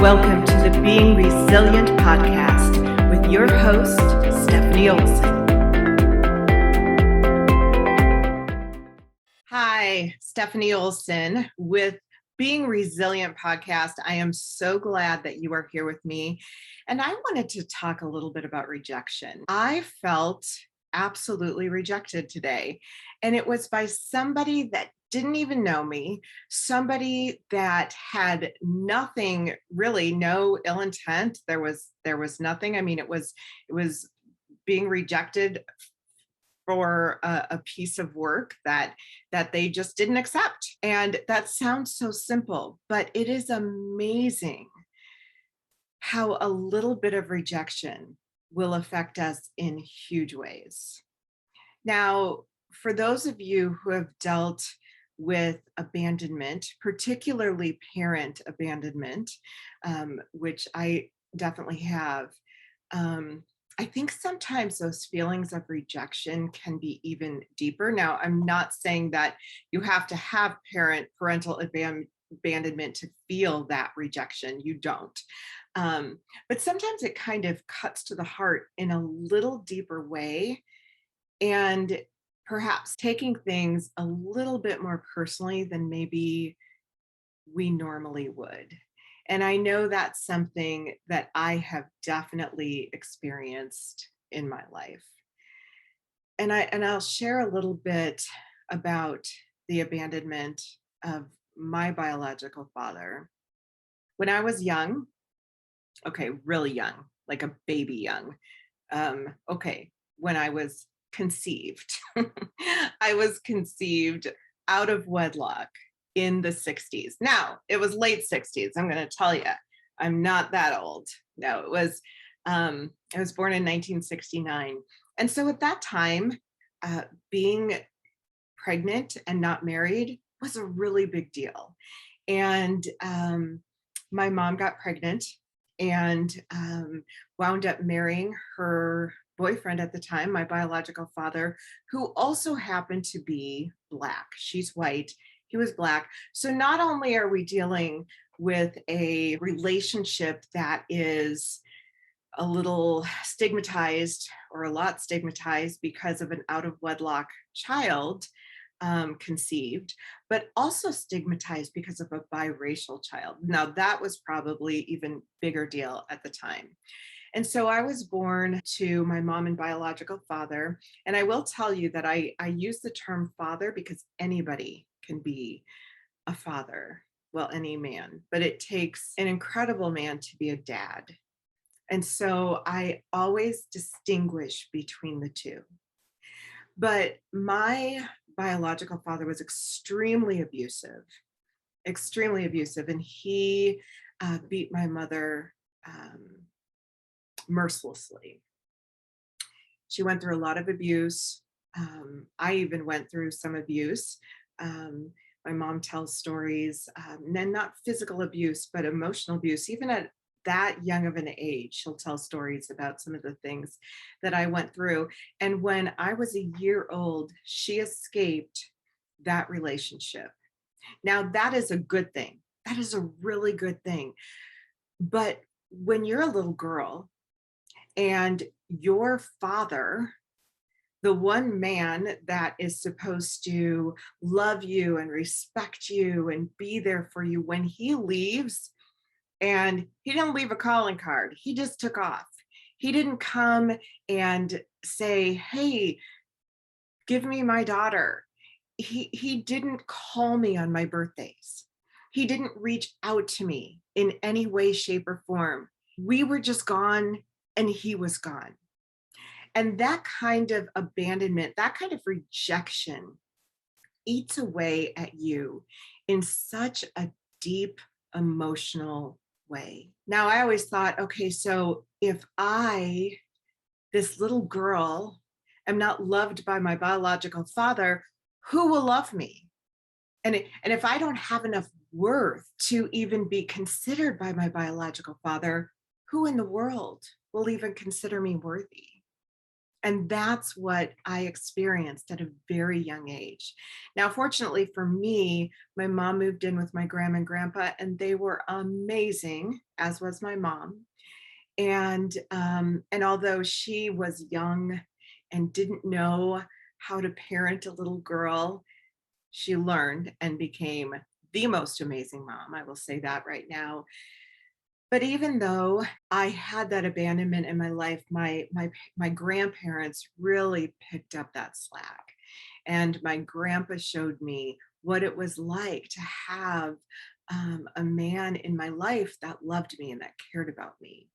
Welcome to the Being Resilient podcast with your host, Stephanie Olson. Hi, Stephanie Olson with Being Resilient podcast. I am so glad that you are here with me. And I wanted to talk a little bit about rejection. I felt absolutely rejected today. And it was by somebody that didn't even know me, somebody that had nothing, really no ill intent. There was nothing. I mean, it was being rejected for a piece of work that they just didn't accept. And that sounds so simple, but it is amazing how a little bit of rejection will affect us in huge ways. Now, for those of you who have dealt with abandonment, particularly parent abandonment, which I definitely have, I think sometimes those feelings of rejection can be even deeper. Now, I'm not saying that you have to have parental abandonment to feel that rejection. You don't. But sometimes it kind of cuts to the heart in a little deeper way, and perhaps taking things a little bit more personally than maybe we normally would. And I know that's something that I have definitely experienced in my life. And I'll share a little bit about the abandonment of my biological father. When I was young, okay, really young, like a baby young. When I was conceived, I was conceived out of wedlock in the 60s. Now, it was late 60s. I'm going to tell you, I'm not that old. No, it was, I was born in 1969. And so at that time, being pregnant and not married was a really big deal. And my mom got pregnant and wound up marrying her boyfriend at the time, my biological father, who also happened to be Black. She's white, he was Black. So not only are we dealing with a relationship that is a little stigmatized or a lot stigmatized because of an out of wedlock child conceived, but also stigmatized because of a biracial child. Now that was probably even bigger deal at the time. And so I was born to my mom and biological father. And I will tell you that I use the term father because anybody can be a father, well, any man, but it takes an incredible man to be a dad. And so I always distinguish between the two. But my biological father was extremely abusive, and he beat my mother mercilessly. She went through a lot of abuse. I even went through some abuse. My mom tells stories, and not physical abuse, but emotional abuse. Even at that young of an age, she'll tell stories about some of the things that I went through. And when I was a year old, she escaped that relationship. Now, that is a good thing. That is a really good thing. But when you're a little girl and your father, the one man that is supposed to love you and respect you and be there for you, when he leaves, and he didn't leave a calling card, he just took off. He didn't come and say, hey, give me my daughter. He didn't call me on my birthdays. He didn't reach out to me in any way, shape, or form. We were just gone and he was gone. And that kind of abandonment, that kind of rejection eats away at you in such a deep emotional way. Now, I always thought, okay, so if I, this little girl, am not loved by my biological father, who will love me? And if I don't have enough worth to even be considered by my biological father, who in the world will even consider me worthy? And that's what I experienced at a very young age. Now, fortunately for me, my mom moved in with my grandma and grandpa, and they were amazing, as was my mom. And although she was young and didn't know how to parent a little girl, she learned and became the most amazing mom. I will say that right now. But even though I had that abandonment in my life, my grandparents really picked up that slack. And my grandpa showed me what it was like to have a man in my life that loved me and that cared about me.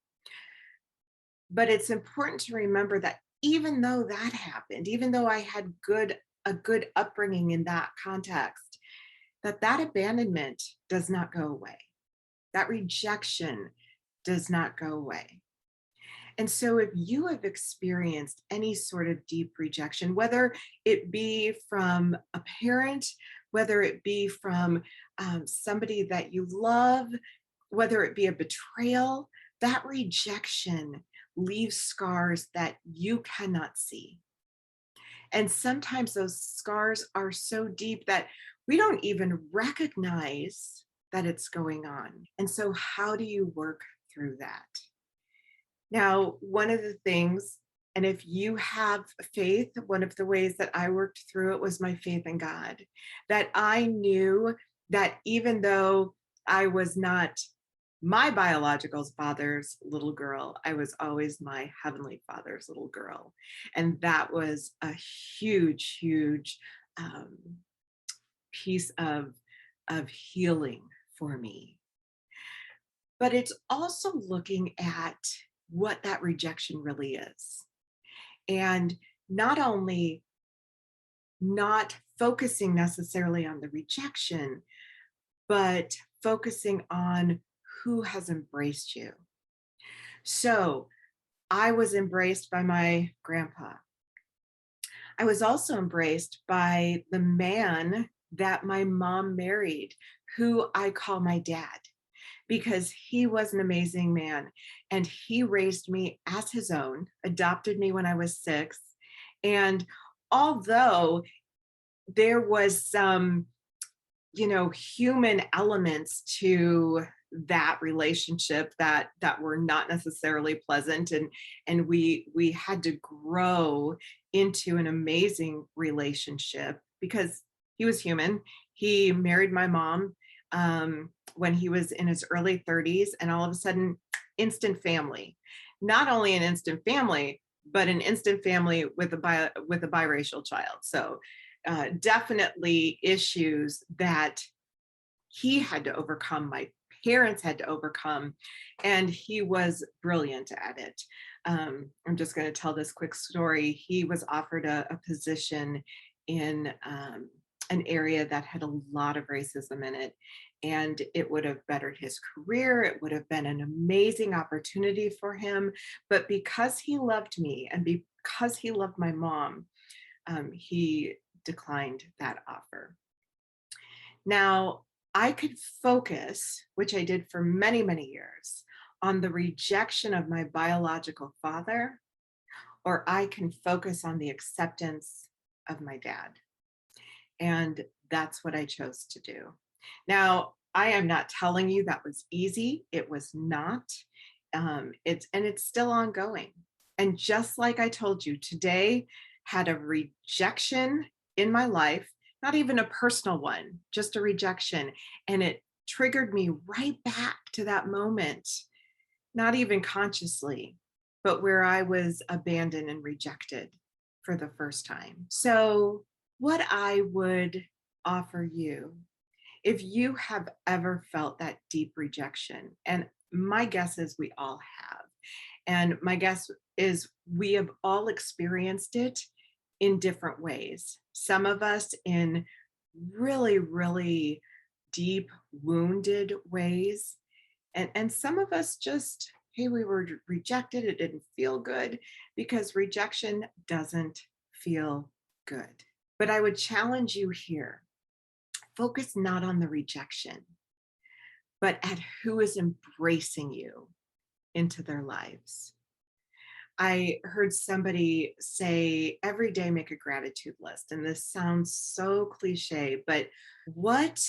But it's important to remember that even though that happened, even though I had a good upbringing in that context, that abandonment does not go away. That rejection does not go away. And so, if you have experienced any sort of deep rejection, whether it be from a parent, whether it be from somebody that you love, whether it be a betrayal, that rejection leaves scars that you cannot see. And sometimes those scars are so deep that we don't even recognize that it's going on. And so, how do you work through that? Now, one of the things, and if you have faith, one of the ways that I worked through it was my faith in God, that I knew that even though I was not my biological father's little girl, I was always my heavenly father's little girl. And that was a huge, huge um, piece of healing for me. But it's also looking at what that rejection really is. And not only not focusing necessarily on the rejection, but focusing on who has embraced you. So I was embraced by my grandpa. I was also embraced by the man that my mom married, who I call my dad, because he was an amazing man and he raised me as his own, adopted me when I was 6. And although there was some, human elements to that relationship that were not necessarily pleasant, and we had to grow into an amazing relationship because he was human. He married my mom when he was in his early 30s, and all of a sudden, instant family. Not only an instant family, but an instant family with with a biracial child. So definitely issues that he had to overcome, my parents had to overcome, and he was brilliant at it. I'm just going to tell this quick story. He was offered a position in an area that had a lot of racism in it, and it would have bettered his career. It would have been an amazing opportunity for him. But because he loved me and because he loved my mom, he declined that offer. Now, I could focus, which I did for many, many years, on the rejection of my biological father, or I can focus on the acceptance of my dad. And that's what I chose to do. Now, I am not telling you that was easy. It was not. It's still ongoing. And just like I told you, today had a rejection in my life, not even a personal one, just a rejection. And it triggered me right back to that moment, not even consciously, but where I was abandoned and rejected for the first time. So, what I would offer you, if you have ever felt that deep rejection, and my guess is we all have, and my guess is we have all experienced it in different ways. Some of us in really, really deep, wounded ways. And some of us just, hey, we were rejected. It didn't feel good because rejection doesn't feel good. But I would challenge you here, focus not on the rejection, but at who is embracing you into their lives. I heard somebody say every day make a gratitude list. And this sounds so cliche, but what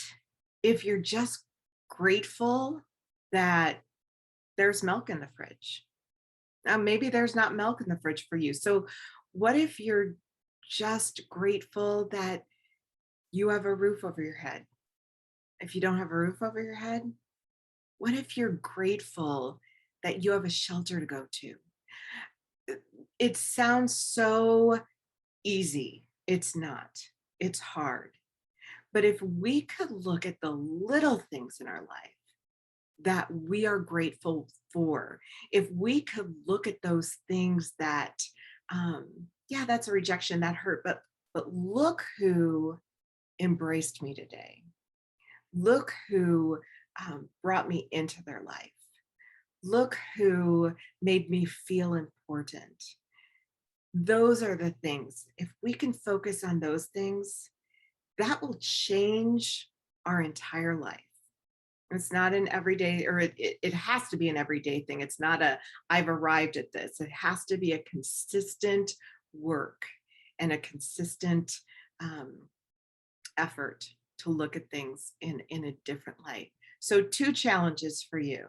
if you're just grateful that there's milk in the fridge? Now, maybe there's not milk in the fridge for you. So, what if you're just grateful that you have a roof over your head? If you don't have a roof over your head, what if you're grateful that you have a shelter to go to? It sounds so easy. It's not, it's hard. But if we could look at the little things in our life that we are grateful for, if we could look at those things that, yeah, that's a rejection, that hurt, but look who embraced me today. Look who brought me into their life. Look who made me feel important. Those are the things. If we can focus on those things, that will change our entire life. It's not an everyday, or it has to be an everyday thing. It's not a, I've arrived at this. It has to be a consistent work and a consistent um, effort to look at things in a different light. So, two challenges for you.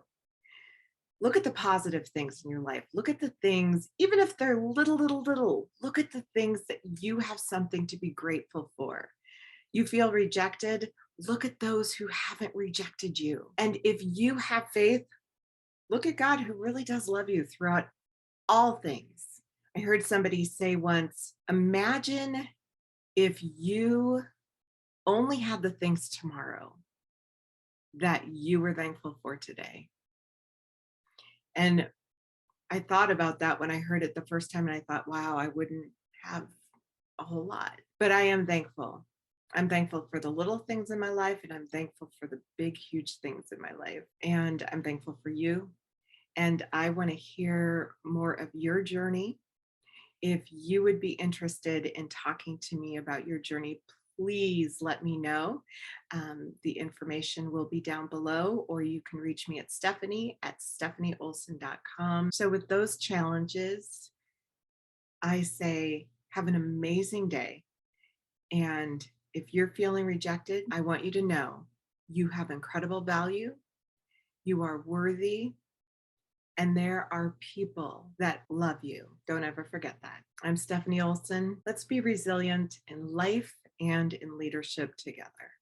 Look at the positive things in your life. Look at the things, even if they're little, look at the things that you have something to be grateful for. You feel rejected, look at those who haven't rejected you. And if you have faith, look at God who really does love you throughout all things. I heard somebody say once, imagine if you only had the things tomorrow that you were thankful for today. And I thought about that when I heard it the first time, and I thought, wow, I wouldn't have a whole lot. But I am thankful. I'm thankful for the little things in my life, and I'm thankful for the big, huge things in my life. And I'm thankful for you. And I want to hear more of your journey. If you would be interested in talking to me about your journey, please let me know. The information will be down below, or you can reach me at Stephanie@stephanieolson.com. So, with those challenges, I say, have an amazing day. And if you're feeling rejected, I want you to know you have incredible value, you are worthy, and there are people that love you. Don't ever forget that. I'm Stephanie Olson. Let's be resilient in life and in leadership together.